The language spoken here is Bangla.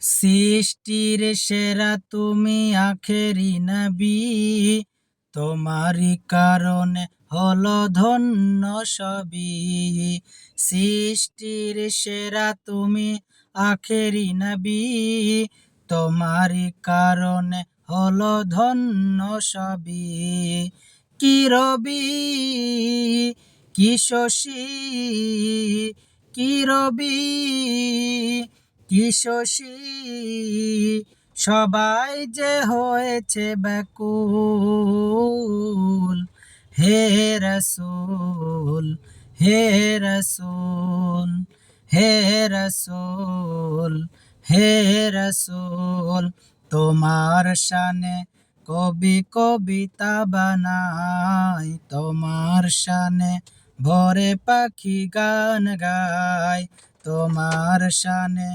সৃষ্টির সেরা তুমি আখেরি নবী, তোমারই কারণে হলো ধন্য সবই। সৃষ্টির সেরা তুমি আখেরি নবী, তোমারই কারণে হলো ধন্য সবই। কি রবি কি শশী, কি রবি কি শশী, সবাই যে হয়েছে ব্যাকুল। হে রাসূল, হে রাসূল, হে রাসূল, হে রাসূল, তোমার শানে কবি কবিতা বানাই, তোমার শানে ভোরে পাখি গান গায়, তোমার শানে।